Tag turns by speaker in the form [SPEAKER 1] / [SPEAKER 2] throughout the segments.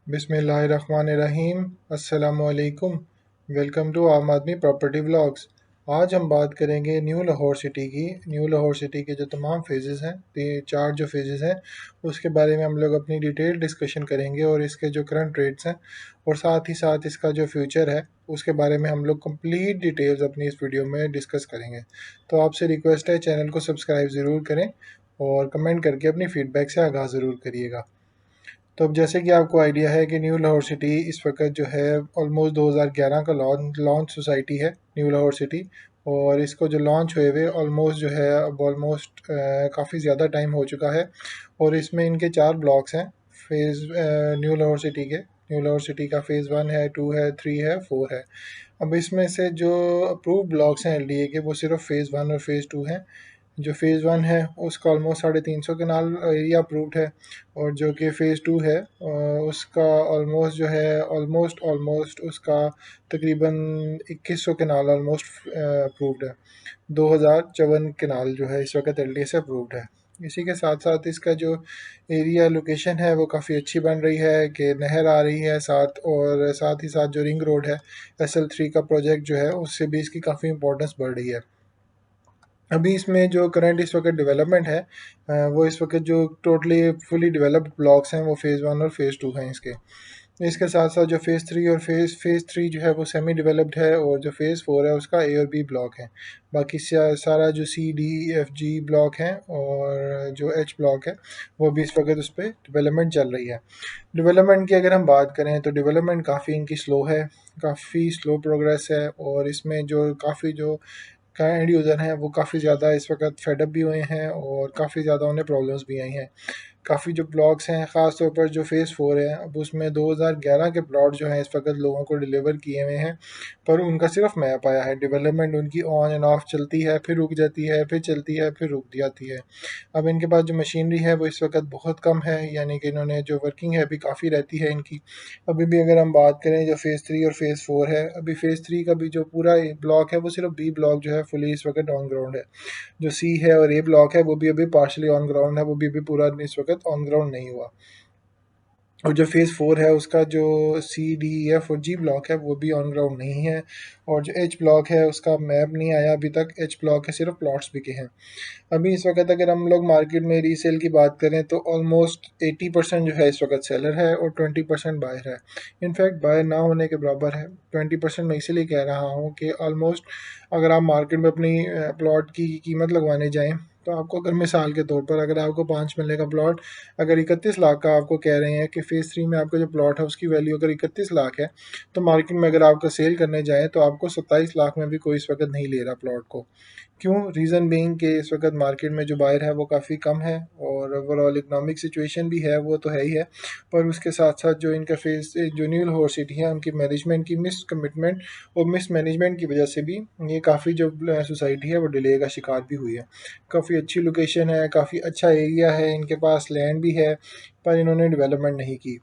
[SPEAKER 1] बिस्मिल्लाहिर्रहमानिर्रहीम। अस्सलामुअलैकुम। Welcome to आम आदमी प्रॉपर्टी व्लॉग्स। आज हम बात करेंगे न्यू लाहौर सिटी की। न्यू लाहौर सिटी के जो तमाम फेजेस हैं, चार जो फेजेस हैं, उसके बारे में हम लोग अपनी डिटेल डिस्कशन करेंगे और इसके जो करंट रेट्स हैं और साथ ही साथ इसका जो फ्यूचर है उसके बारे में हम लोग कंप्लीट डिटेल्स अपनी इस वीडियो में डिस्कस करेंगे। तो आपसे रिक्वेस्ट है, चैनल को सब्सक्राइब ज़रूर करें और कमेंट करके अपनी फ़ीडबैक से आगाज़ ज़रूर करिएगा। तो अब जैसे कि आपको आइडिया है कि न्यू लाहौर सिटी इस वक्त जो है ऑलमोस्ट 2011 का लॉन्च सोसाइटी है न्यू लाहौर सिटी। और इसको जो लॉन्च हुए हुए ऑलमोस्ट जो है अब ऑलमोस्ट काफ़ी ज़्यादा टाइम हो चुका है। और इसमें इनके चार ब्लॉक्स हैं फेज़ न्यू लाहौर सिटी के। न्यू लाहौर सिटी का फ़ेज़ 1 है, 2 है, 3 है, 4 है। अब इसमें से जो अप्रूव ब्लॉक्स हैं एलडीए के वो सिर्फ फ़ेज़ 1 और फ़ेज़ 2 हैं। जो फ़ेज़ 1 है उसका ऑलमोस्ट 350 कनाल एरिया अप्रूव्ड है। और जो कि फ़ेज़ 2 है उसका ऑलमोस्ट जो है ऑलमोस्ट उसका तकरीबन 2100 कनाल ऑलमोस्ट अप्रूव्ड है। 2054 कनाल जो है इस वक्त एलडीए से अप्रूव्ड है। इसी के साथ साथ इसका जो एरिया लोकेशन है वो काफ़ी अच्छी बन रही है कि नहर आ रही है साथ, और साथ ही साथ जो रिंग रोड है SL3 का प्रोजेक्ट जो है उससे भी इसकी काफ़ी इंपॉर्टेंस बढ़ रही है। अभी इसमें जो करंट इस वक्त डेवलपमेंट है वो इस वक्त जो टोटली फुली डेवलप्ड ब्लॉक्स हैं वो फ़ेज़ 1 और फ़ेज़ 2 हैं इसके। इसके साथ साथ जो फ़ेज़ 3 और फ़ेज़ 3 जो है वो सेमी डेवलप्ड है, और जो फ़ेज़ 4 है उसका ए और बी ब्लॉक है। बाकी सारा जो C, D, E, F, G block हैं और जो H ब्लॉक है वो भी इस वक्त उस पर डेवलपमेंट चल रही है। डेवलपमेंट की अगर हम बात करें तो डेवलपमेंट काफ़ी इनकी स्लो है, काफ़ी स्लो प्रोग्रेस है। और इसमें जो काफ़ी जो का एंड यूज़र हैं वो काफ़ी ज़्यादा इस वक्त फेडअप भी हुए हैं और काफ़ी ज़्यादा उन्हें प्रॉब्लम्स भी आई हैं। काफ़ी जो ब्लॉक्स हैं ख़ास तौर पर जो फ़ेज़ 4 है अब उसमें 2011 के प्लॉट जो हैं इस वक्त लोगों को डिलीवर किए हुए हैं, पर उनका सिर्फ मैप आया है। डेवलपमेंट उनकी ऑन एंड ऑफ चलती है, फिर रुक जाती है, फिर चलती है, फिर रुक जाती है। अब इनके पास जो मशीनरी है वो इस वक्त बहुत कम है, यानी कि इन्होंने जो वर्किंग है अभी काफ़ी रहती है इनकी। अभी भी अगर हम बात करें जो फ़ेज़ 3 और फ़ेज़ 4 है, अभी फ़ेज़ 3 का भी जो पूरा ब्लॉक है वो सिर्फ बी ब्लॉक जो है फुली इस वक्त ऑन ग्राउंड है। जो सी है और ए ब्लॉक है वो भी अभी पार्शली ऑन ग्राउंड है, वो भी अभी पूरा इस वक्त ऑन ग्राउंड नहीं हुआ। और जो फ़ेज़ 4 है उसका जो C, D, E, F और G ब्लॉक है वो भी ऑन ग्राउंड नहीं है। और जो H ब्लॉक है उसका मैप नहीं आया अभी तक। H ब्लॉक के सिर्फ प्लॉट्स बिके हैं। अभी इस वक्त अगर हम लोग मार्केट में रीसेल की बात करें तो ऑलमोस्ट 80% जो है इस वक्त सेलर है और 20% बायर है। इनफैक्ट बायर ना होने के बराबर है। 20% मैं इसीलिए कह रहा हूँ कि ऑलमोस्ट अगर आप मार्केट में अपनी प्लॉट की कीमत लगवाने जाएँ तो आपको, अगर मिसाल के तौर पर अगर आपको 5 मिलने का प्लॉट अगर 31 लाख का आपको कह रहे हैं कि फ़ेज़ 3 में आपका जो प्लॉट है उसकी वैल्यू अगर 31 लाख है, तो मार्केट में अगर आपका सेल करने जाएँ तो आपको 27 लाख में भी कोई इस वक्त नहीं ले रहा प्लॉट को। क्यों? रीज़न बीइंग कि इस वक्त मार्केट में जो बायर है वो काफ़ी कम है और ओवरऑल इकनॉमिक सिचुएशन भी है, वो तो है ही है। पर उसके साथ साथ जो इनका फेस जो न्यू लाहौर सिटी है उनकी मैनेजमेंट की मिस कमिटमेंट और मिस मैनेजमेंट की वजह से भी ये काफ़ी जो सोसाइटी है वो डिले का शिकार भी हुई है। काफ़ी अच्छी लोकेशन है, काफ़ी अच्छा एरिया है, इनके पास लैंड भी है, पर इन्होंने डेवलपमेंट नहीं की।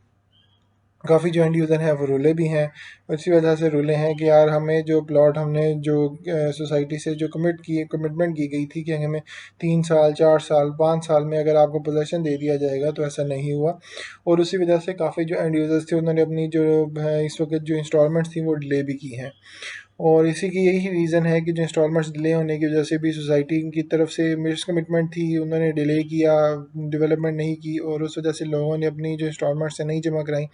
[SPEAKER 1] काफ़ी जो एंड यूज़र हैं वो रुले भी हैं। इसी वजह से रुले हैं कि यार हमें जो प्लॉट हमने जो सोसाइटी से जो कमिटमेंट की गई थी कि हमें 3 साल 4 साल 5 साल में अगर आपको पोजेसन दे दिया जाएगा, तो ऐसा नहीं हुआ। और उसी वजह से काफ़ी जो एंड यूज़र्स थे उन्होंने अपनी जो इस वक्त जो इंस्टॉलमेंट्स थी वो डिले भी की हैं। और इसी की यही रीज़न है कि जो इंस्टॉलमेंट्स डिले होने की वजह से भी सोसाइटी की तरफ से मिस कमिटमेंट थी, उन्होंने डिले किया, डेवलपमेंट नहीं की, और उस वजह से लोगों ने अपनी जो इंस्टॉलमेंट्स हैं नहीं जमा कराई।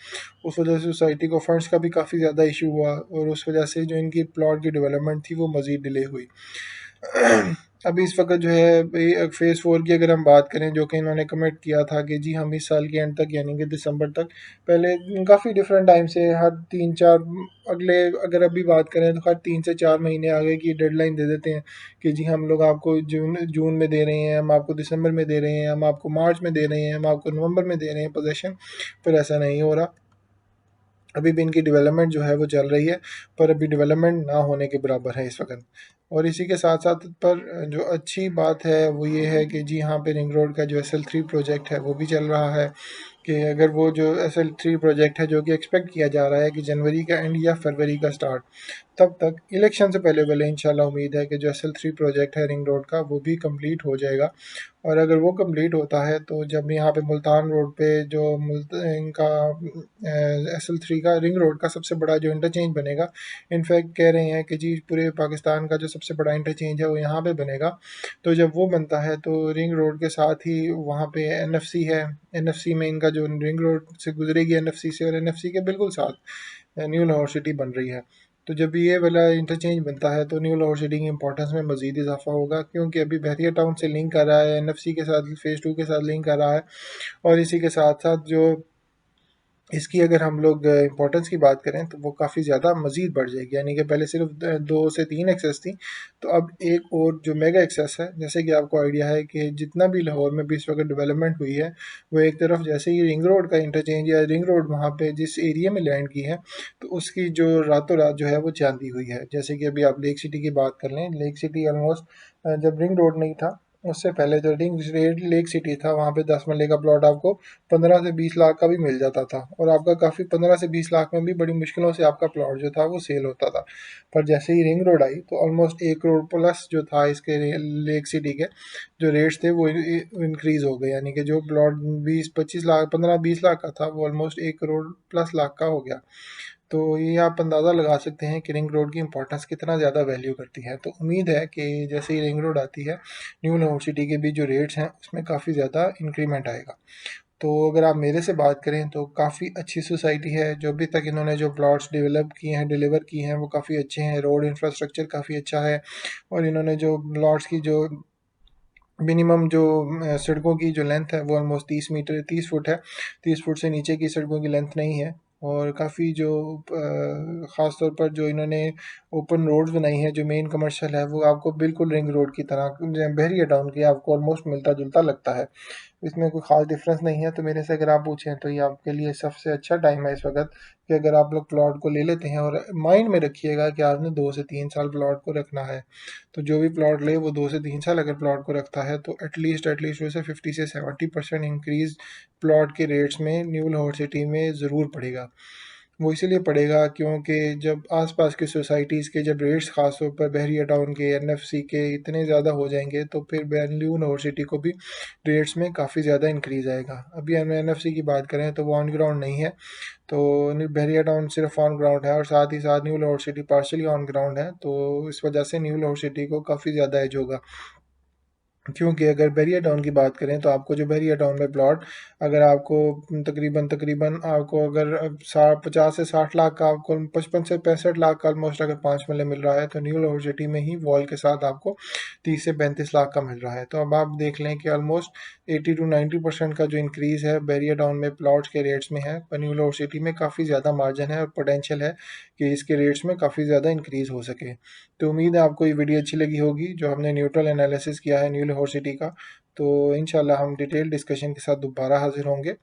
[SPEAKER 1] उस वजह से सोसाइटी को फंड्स का भी काफ़ी ज़्यादा इशू हुआ, और उस वजह से जो इनकी प्लॉट की डेवलपमेंट थी वो मज़ीद डिले हुई। अभी इस वक्त जो है फ़ेज़ 4 की अगर हम बात करें, जो कि इन्होंने कमिट किया था कि जी हम इस साल के एंड तक यानी कि दिसंबर तक, पहले काफ़ी डिफरेंट टाइम से हर 3-4 अगले अगर अभी बात करें तो हर 3 से 4 महीने आगे की डेडलाइन दे देते हैं कि जी हम लोग आपको जून जून में दे रहे हैं, हम आपको दिसंबर में दे रहे हैं, हम आपको मार्च में दे रहे हैं, हम आपको नवंबर में दे रहे हैं पोजेसन। पर ऐसा नहीं हो रहा। अभी भी इनकी डेवलपमेंट जो है वो चल रही है, पर अभी डेवलपमेंट ना होने के बराबर है इस वक्त। और इसी के साथ साथ पर जो अच्छी बात है वो ये है कि जी यहाँ पे रिंग रोड का जो SL3 प्रोजेक्ट है वो भी चल रहा है। कि अगर वो जो SL3 प्रोजेक्ट है जो कि एक्सपेक्ट किया जा रहा है कि जनवरी का एंड या फरवरी का स्टार्ट, तब तक इलेक्शन से पहले पहले इंशाल्लाह उम्मीद है कि जो SL3 प्रोजेक्ट है रिंग रोड का वो भी कंप्लीट हो जाएगा। और अगर वो कंप्लीट होता है तो जब यहाँ पे मुल्तान रोड पे जो इनका SL3 का रिंग रोड का सबसे बड़ा जो इंटरचेंज बनेगा, इनफैक्ट कह रहे हैं कि जी पूरे पाकिस्तान का जो सबसे बड़ा इंटरचेंज है वो यहाँ पे बनेगा। तो जब वो बनता है तो रिंग रोड के साथ ही वहाँ पे NFC है, NFC में इनका जो रिंग रोड से गुजरेगी NFC से, और NFC के बिल्कुल साथ न्यू लाहौर सिटी बन रही है। तो जब ये वाला इंटरचेंज बनता है तो न्यू लाहौर सिटी की इंपॉर्टेंस में मज़ीद इजाफा होगा, क्योंकि अभी बहरिया टाउन से लिंक कर रहा है, NFC के साथ फ़ेज़ 2 के साथ लिंक कर रहा है। और इसी के साथ साथ जो इसकी अगर हम लोग इम्पोर्टेंस की बात करें तो वो काफ़ी ज़्यादा मज़ीद बढ़ जाएगी, यानी कि पहले सिर्फ 2 से 3 एक्सेस थी, तो अब एक और जो मेगा एक्सेस है, जैसे कि आपको आइडिया है कि जितना भी लाहौर में भी इस वक्त डेवलपमेंट हुई है, वो एक तरफ जैसे ही रिंग रोड का इंटरचेंज या रिंग रोड वहाँ पे जिस एरिया में लैंड की है, तो उसकी जो रातों रात जो है वो चांदी हुई है। जैसे कि अभी आप लेक सिटी की बात कर लें, लेक सिटी ऑलमोस्ट जब रिंग रोड नहीं था उससे पहले जो रिंग लेक सिटी था, वहाँ पे 10 मरले का प्लॉट आपको 15 से 20 लाख का भी मिल जाता था, और आपका काफ़ी 15 से 20 लाख में भी बड़ी मुश्किलों से आपका प्लॉट जो था वो सेल होता था। पर जैसे ही रिंग रोड आई तो ऑलमोस्ट 1 करोड़ प्लस जो था इसके लेक सिटी के जो रेट्स थे वो इंक्रीज़ हो गए, यानी कि जो प्लॉट 20-25 लाख 15-20 लाख का था वो ऑलमोस्ट 1 करोड़ प्लस लाख का हो गया। तो ये आप अंदाज़ा लगा सकते हैं कि रिंग रोड की इंपॉर्टेंस कितना ज़्यादा वैल्यू करती है। तो उम्मीद है कि जैसे ही रिंग रोड आती है, न्यू लाहौर सिटी के भी जो रेट्स हैं उसमें काफ़ी ज़्यादा इंक्रीमेंट आएगा। तो अगर आप मेरे से बात करें तो काफ़ी अच्छी सोसाइटी है, जो अभी तक इन्होंने जो प्लॉट्स डेवलप किए हैं, डिलीवर किए हैं, वो काफ़ी अच्छे हैं, रोड इंफ्रास्ट्रक्चर काफ़ी अच्छा है, और इन्होंने जो प्लॉट्स की जो मिनिमम जो सड़कों की जो लेंथ है वो ऑलमोस्ट 30 मीटर 30 फुट है, 30 फुट से नीचे की सड़कों की लेंथ नहीं है। और काफ़ी जो ख़ास तौर पर जो इन्होंने ओपन रोड्स बनाई हैं, जो मेन कमर्शियल है, वो आपको बिल्कुल रिंग रोड की तरह बहरिया टाउन की आपको ऑलमोस्ट मिलता जुलता लगता है। इसमें कोई ख़ास डिफरेंस नहीं है। तो मेरे से अगर आप पूछें तो ये आपके लिए सबसे अच्छा टाइम है इस वक्त, कि अगर आप लोग प्लॉट को ले लेते हैं, और माइंड में रखिएगा कि आपने 2 से 3 साल प्लॉट को रखना है, तो जो भी प्लॉट ले वो 2 से 3 साल अगर प्लॉट को रखता है तो एटलीस्ट उसे 50 से 70% इंक्रीज प्लॉट के रेट्स में न्यू लाहौर सिटी में ज़रूर पड़ेगा। वो इसीलिए पड़ेगा क्योंकि जब आसपास की सोसाइटीज़ के जब रेट्स ख़ास तौर पर बहरिया टाउन के NFC के इतने ज़्यादा हो जाएंगे, तो फिर न्यू लाहौर सिटी को भी रेट्स में काफ़ी ज़्यादा इंक्रीज़ आएगा। अभी हम NFC की बात करें तो वो ऑन ग्राउंड नहीं है, तो बहरिया टाउन सिर्फ ऑन ग्राउंड है, और साथ ही साथ new Lahore city partially on ground है, तो इस वजह से न्यू लाहौर सिटी को काफ़ी ज़्यादा एज होगा। क्योंकि अगर बहरिया टाउन की बात करें तो आपको जो बहरिया टाउन में प्लॉट, अगर आपको तकरीबन तकरीबन आपको अगर 50 से 60 लाख का, आपको 55 से 65 लाख का ऑलमोस्ट अगर 5 मरले मिल रहा है, तो न्यू लाहौर सिटी में ही वॉल के साथ आपको 30 से 35 लाख का मिल रहा है। तो अब आप देख लें कि ऑलमोस्ट 80 to 90% का जो इंक्रीज़ है बहरिया टाउन में प्लॉट्स के रेट्स में है, पर न्यू लाहौर सिटी में काफ़ी ज़्यादा मार्जिन है और पोटेंशियल है कि इसके रेट्स में काफ़ी ज़्यादा इंक्रीज़ हो सके। तो उम्मीद है आपको ये वीडियो अच्छी लगी होगी, जो हमने न्यूट्रल एनालिसिस किया है न्यू लाहौर सिटी का। तो इंशाल्लाह हम डिटेल डिस्कशन के साथ दोबारा हाजिर होंगे।